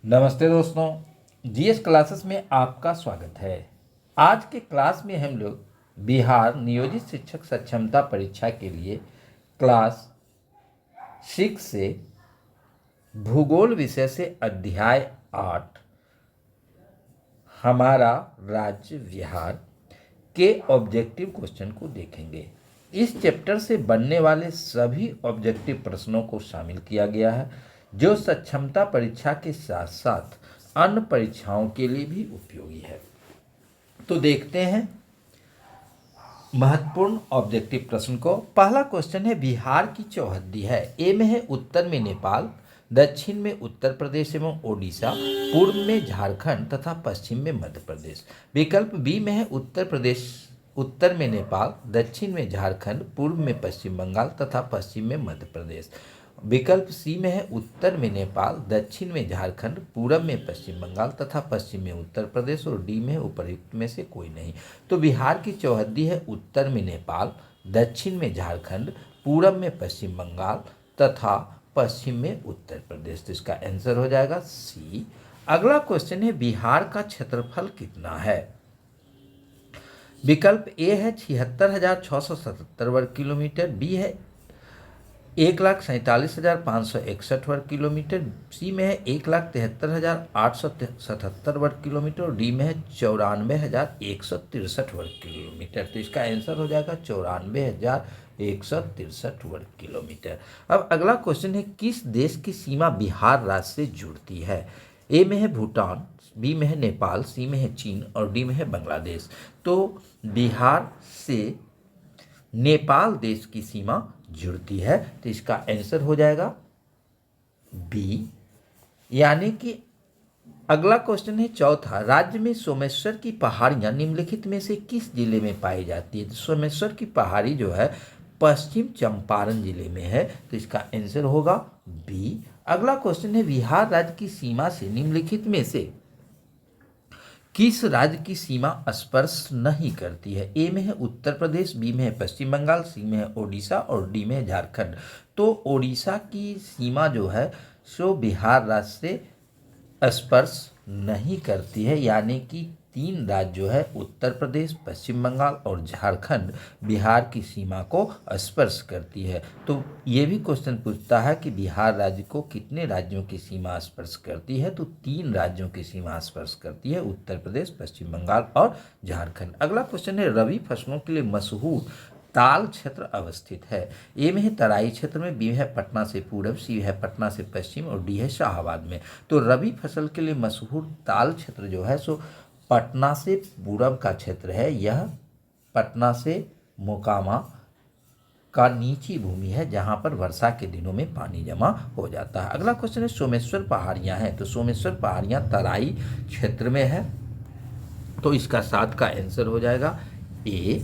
नमस्ते दोस्तों, GS classes में आपका स्वागत है। आज के क्लास में हम लोग बिहार नियोजित शिक्षक सक्षमता परीक्षा के लिए क्लास 6 से भूगोल विषय से अध्याय 8 हमारा राज्य बिहार के ऑब्जेक्टिव क्वेश्चन को देखेंगे। इस चैप्टर से बनने वाले सभी ऑब्जेक्टिव प्रश्नों को शामिल किया गया है जो सक्षमता परीक्षा के साथ साथ अन्य परीक्षाओं के लिए भी उपयोगी है। तो देखते हैं महत्वपूर्ण ऑब्जेक्टिव प्रश्न को। पहला क्वेश्चन है, बिहार की चौहद्दी है। ए में है उत्तर में नेपाल, दक्षिण में उत्तर प्रदेश एवं ओडिशा, पूर्व में झारखंड तथा पश्चिम में मध्य प्रदेश। विकल्प बी में है उत्तर प्रदेश, उत्तर में नेपाल, दक्षिण में झारखंड, पूर्व में पश्चिम बंगाल तथा पश्चिम में मध्य प्रदेश। विकल्प सी में है उत्तर में नेपाल, दक्षिण में झारखंड, पूरब में पश्चिम बंगाल तथा पश्चिम में उत्तर प्रदेश, और डी में उपर्युक्त में से कोई नहीं। तो बिहार की चौहद्दी है उत्तर में नेपाल, दक्षिण में झारखंड, पूरब में पश्चिम बंगाल तथा पश्चिम में उत्तर प्रदेश। तो इसका आंसर हो जाएगा सी। अगला क्वेश्चन है, बिहार का क्षेत्रफल कितना है। विकल्प ए है 76,677 वर्ग किलोमीटर, बी है 1,47,561 वर्ग किलोमीटर, सी में है 1,73,877 वर्ग किलोमीटर, और डी में है 94,163 वर्ग किलोमीटर। तो इसका आंसर हो जाएगा 94,163 वर्ग किलोमीटर। अब अगला क्वेश्चन है, किस देश की सीमा बिहार राज्य से जुड़ती है। ए में है भूटान, बी में है नेपाल, सी में है चीन और डी में है बांग्लादेश। तो बिहार से नेपाल देश की सीमा जुड़ती है, तो इसका आंसर हो जाएगा बी। यानी कि अगला क्वेश्चन है चौथा, राज्य में सोमेश्वर की पहाड़ियां निम्नलिखित में से किस जिले में पाई जाती है। तो सोमेश्वर की पहाड़ी जो है पश्चिम चंपारण जिले में है, तो इसका आंसर होगा बी। अगला क्वेश्चन है, बिहार राज्य की सीमा से निम्नलिखित में से किस राज्य की सीमा स्पर्श नहीं करती है। ए में है उत्तर प्रदेश, बी में है पश्चिम बंगाल, सी में है ओडिशा और डी में है झारखंड। तो ओडिशा की सीमा जो है सो बिहार राज्य से स्पर्श नहीं करती है, यानी कि 3 राज्य जो है उत्तर प्रदेश, पश्चिम बंगाल और झारखंड बिहार की सीमा को स्पर्श करती है। तो ये भी क्वेश्चन पूछता है कि बिहार राज्य को कितने राज्यों की सीमा स्पर्श करती है। तो 3 राज्यों की सीमा स्पर्श करती है, उत्तर प्रदेश, पश्चिम बंगाल और झारखंड। अगला क्वेश्चन है, रबी फसलों के लिए मशहूर ताल क्षेत्र अवस्थित है। ए में है तराई क्षेत्र में, बी है पटना से पूरब, सी है पटना से पश्चिम और डी है शाहाबाद में। तो रबी फसल के लिए मशहूर ताल क्षेत्र जो है सो पटना से पूरब का क्षेत्र है। यह पटना से मोकामा का नीची भूमि है जहां पर वर्षा के दिनों में पानी जमा हो जाता है। अगला क्वेश्चन है, सोमेश्वर पहाड़ियां हैं। तो सोमेश्वर पहाड़ियां तराई क्षेत्र में है, तो इसका 7 का आंसर हो जाएगा ए।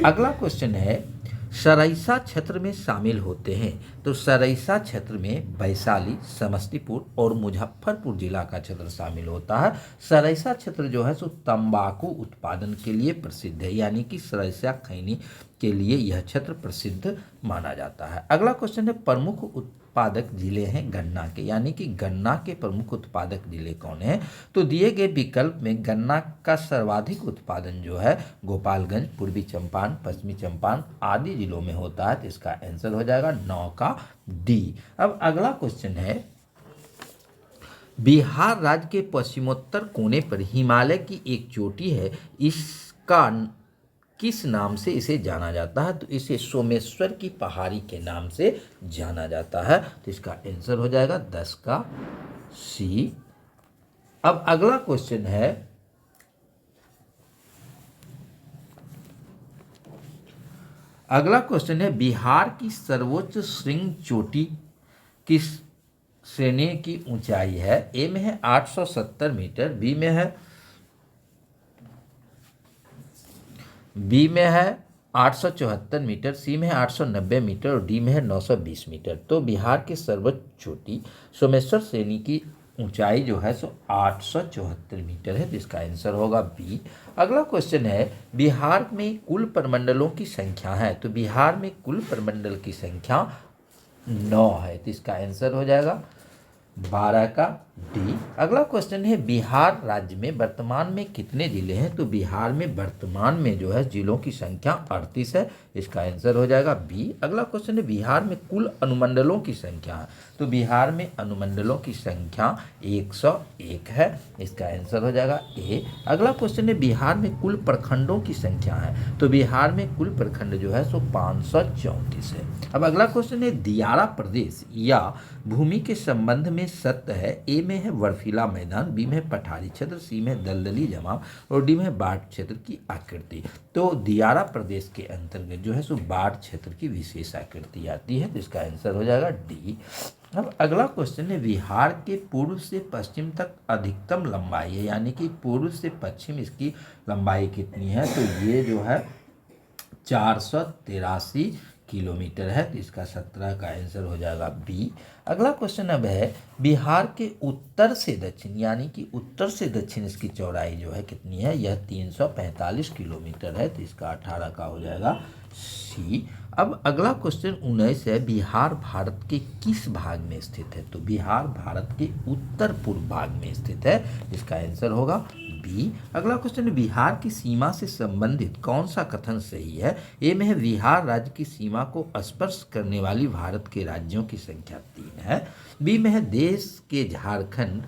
अगला क्वेश्चन है, सरैसा क्षेत्र में शामिल होते हैं। तो सरैसा क्षेत्र में वैशाली, समस्तीपुर और मुजफ्फरपुर जिला का क्षेत्र शामिल होता है। सरैसा क्षेत्र जो है सो तंबाकू उत्पादन के लिए प्रसिद्ध है, यानी कि सरैसा खैनी के लिए यह क्षेत्र प्रसिद्ध माना जाता है। अगला क्वेश्चन है, प्रमुख उत्पादक जिले हैं गन्ना के, यानी कि गन्ना के प्रमुख उत्पादक जिले कौन हैं। तो दिए गए विकल्प में गन्ना का सर्वाधिक उत्पादन जो है गोपालगंज, पूर्वी चंपारण, पश्चिमी चंपारण आदि जिलों में होता है, तो इसका आंसर हो जाएगा 9 का डी। अब अगला क्वेश्चन है, बिहार राज्य के पश्चिमोत्तर कोने पर हिमालय की एक चोटी है, इसका किस नाम से इसे जाना जाता है। तो इसे सोमेश्वर की पहाड़ी के नाम से जाना जाता है, तो इसका आंसर हो जाएगा 10 का सी। अब अगला क्वेश्चन है, बिहार की सर्वोच्च श्रृंग चोटी किस श्रेणी की ऊंचाई है। ए में है 870 मीटर, बी में है 874 मीटर, सी में है 890 मीटर और डी में है 920 मीटर। तो बिहार की सर्वोच्च चोटी सोमेश्वर श्रेणी की ऊंचाई जो है सो 874 मीटर है, जिसका आंसर होगा बी। अगला क्वेश्चन है, बिहार में कुल प्रमंडलों की संख्या है। तो बिहार में कुल प्रमंडल की संख्या 9 है, तो इसका आंसर हो जाएगा 12 का डी। अगला क्वेश्चन है बिहार राज्य में वर्तमान में कितने जिले हैं? तो बिहार में वर्तमान में जो है जिलों की संख्या 38 है, इसका आंसर हो जाएगा बी। अगला क्वेश्चन है बिहार में कुल अनुमंडलों की संख्या है? तो बिहार में अनुमंडलों की संख्या 101 है, इसका आंसर हो जाएगा ए। अगला क्वेश्चन है बिहार में कुल प्रखंडों की संख्या है? तो बिहार में कुल प्रखंड जो है सो 534 है। अब अगला क्वेश्चन है दियारा प्रदेश या भूमि के संबंध में सत्य है? ए में है बर्फीला मैदान, बी में है पठारी क्षेत्र, सी में है दलदली जमाव और डी में है बाढ़ क्षेत्र की आकृति। तो दियारा प्रदेश के अंतर्गत जो है सो बाढ़ क्षेत्र की विशेष आकृति आती है, तो इसका आंसर हो जाएगा डी। अब अगला क्वेश्चन है बिहार के पूर्व से पश्चिम तक अधिकतम लंबाई है, यानी कि पूर्व से पश्चिम इसकी लंबाई कितनी है? तो ये जो है 483 किलोमीटर है, तो इसका 17 का आंसर हो जाएगा बी। अगला क्वेश्चन अब है बिहार के उत्तर से दक्षिण, यानी कि उत्तर से दक्षिण इसकी चौड़ाई जो है कितनी है? यह 345 किलोमीटर है, तो इसका 18 का हो जाएगा सी। अब अगला क्वेश्चन 19 है बिहार भारत के किस भाग में स्थित है? तो बिहार भारत के उत्तर पूर्व भाग में स्थित है, इसका आंसर होगा बी। अगला क्वेश्चन है बिहार की सीमा से संबंधित कौन सा कथन सही है? ए में है बिहार राज्य की सीमा को स्पर्श करने वाली भारत के राज्यों की संख्या 3 है, बी में है देश के झारखंड,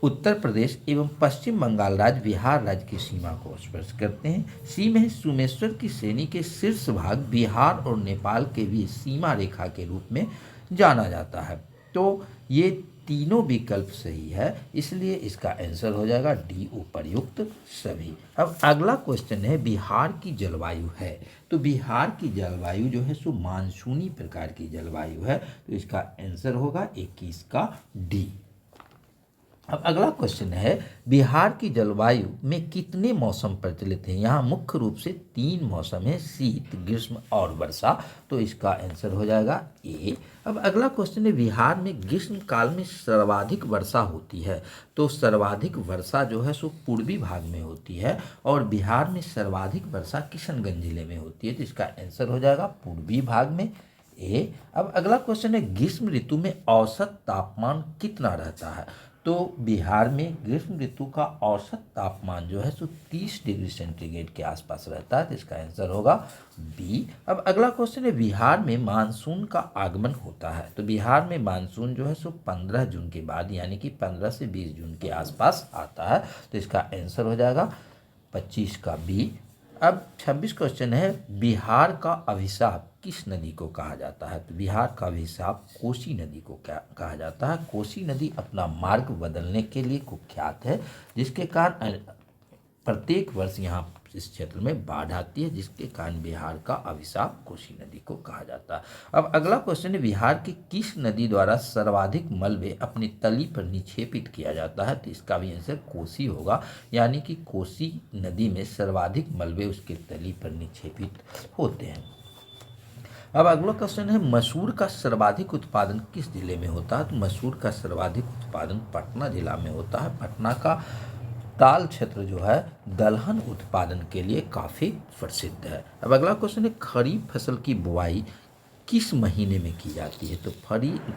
उत्तर प्रदेश एवं पश्चिम बंगाल राज्य बिहार राज्य की सीमा को स्पर्श करते हैं, सी में है सुमेश्वर की श्रेणी के शीर्ष भाग बिहार और नेपाल के बीच सीमा रेखा के रूप में जाना जाता है। तो ये तीनों विकल्प सही है, इसलिए इसका आंसर हो जाएगा डी उपर्युक्त सभी। अब अगला क्वेश्चन है बिहार की जलवायु है? तो बिहार की जलवायु जो है सो मानसूनी प्रकार की जलवायु है, तो इसका आंसर होगा 21 का डी। अब अगला क्वेश्चन है बिहार की जलवायु में कितने मौसम प्रचलित हैं? यहाँ मुख्य रूप से 3 मौसम है, शीत, ग्रीष्म और वर्षा, तो इसका आंसर हो जाएगा ए। अब अगला क्वेश्चन है बिहार में ग्रीष्म काल में सर्वाधिक वर्षा होती है? तो सर्वाधिक वर्षा जो है सो पूर्वी भाग में होती है और बिहार में सर्वाधिक वर्षा किशनगंज जिले में होती है, तो इसका आंसर हो जाएगा पूर्वी भाग में ए। अब अगला क्वेश्चन है ग्रीष्म ऋतु में औसत तापमान कितना रहता है? तो बिहार में ग्रीष्म ऋतु का औसत तापमान जो है सो 30 डिग्री सेंटीग्रेड के आसपास रहता है, तो इसका आंसर होगा बी। अब अगला क्वेश्चन है बिहार में मानसून का आगमन होता है? तो बिहार में मानसून जो है सो 15 जून के बाद, यानी कि 15 से 20 जून के आसपास आता है, तो इसका आंसर हो जाएगा 25 का बी। अब 26 क्वेश्चन है बिहार का अभिशाप किस नदी को कहा जाता है? तो बिहार का अभिशाप कोसी नदी को क्या कहा जाता है? कोसी नदी अपना मार्ग बदलने के लिए कुख्यात है, जिसके कारण प्रत्येक वर्ष यहाँ इस क्षेत्र में बाढ़ आती है, जिसके कारण बिहार का अभिशाप कोसी नदी को कहा जाता है। अब अगला क्वेश्चन है बिहार की किस नदी द्वारा सर्वाधिक मलबे अपनी तली पर निक्षेपित किया जाता है? तो इसका भी आंसर कोसी होगा, यानी कि कोसी नदी में सर्वाधिक मलबे उसके तली पर निक्षेपित होते हैं। अब अगला क्वेश्चन है मसूर का सर्वाधिक उत्पादन किस जिले में होता है? तो मसूर का सर्वाधिक उत्पादन पटना जिला में होता है। पटना का ताल क्षेत्र जो है दलहन उत्पादन के लिए काफ़ी प्रसिद्ध है। अब अगला क्वेश्चन है खरीफ फसल की बुआई किस महीने में की जाती है? तो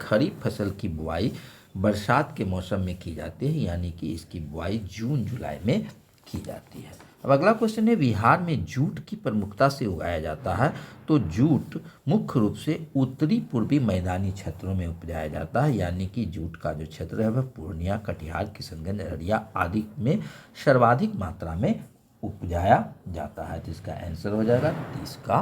खरीफ फसल की बुआई बरसात के मौसम में की जाती है, यानी कि इसकी बुआई जून जुलाई में की जाती है। अब अगला क्वेश्चन है बिहार में जूट की प्रमुखता से उगाया जाता है? तो जूट मुख्य रूप से उत्तरी पूर्वी मैदानी क्षेत्रों में उपजाया जाता है, यानी कि जूट का जो क्षेत्र है वह पूर्णिया, कटिहार, किशनगंज, अररिया आदि में सर्वाधिक मात्रा में उपजाया जाता है, तो इसका आंसर हो जाएगा 30 का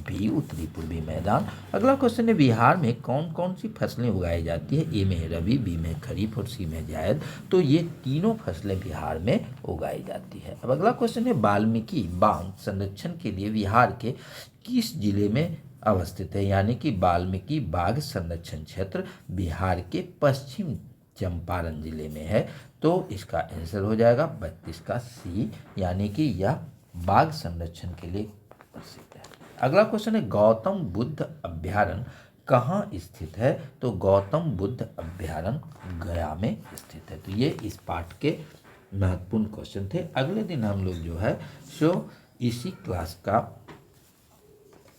बी उत्तरी पूर्वी मैदान। अगला क्वेश्चन है बिहार में कौन कौन सी फसलें उगाई जाती है? ए में है रबी, बी में खरीफ और सी में जायद, तो ये तीनों फसलें बिहार में उगाई जाती है। अब अगला क्वेश्चन है वाल्मीकि बांध संरक्षण के लिए बिहार के किस जिले में अवस्थित है? यानी कि वाल्मीकि बाघ संरक्षण क्षेत्र बिहार के पश्चिम चंपारण जिले में है, तो इसका आंसर हो जाएगा 32 का सी, यानी कि यह बाघ संरक्षण के लिए प्रसिद्ध है। अगला क्वेश्चन है गौतम बुद्ध अभ्यारण्य कहाँ स्थित है? तो गौतम बुद्ध अभ्यारण्य गया में स्थित है। तो ये इस पाठ के महत्वपूर्ण क्वेश्चन थे। अगले दिन हम लोग जो है सो इसी क्लास का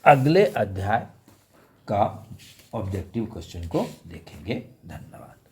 अगले अध्याय का ऑब्जेक्टिव क्वेश्चन को देखेंगे। धन्यवाद।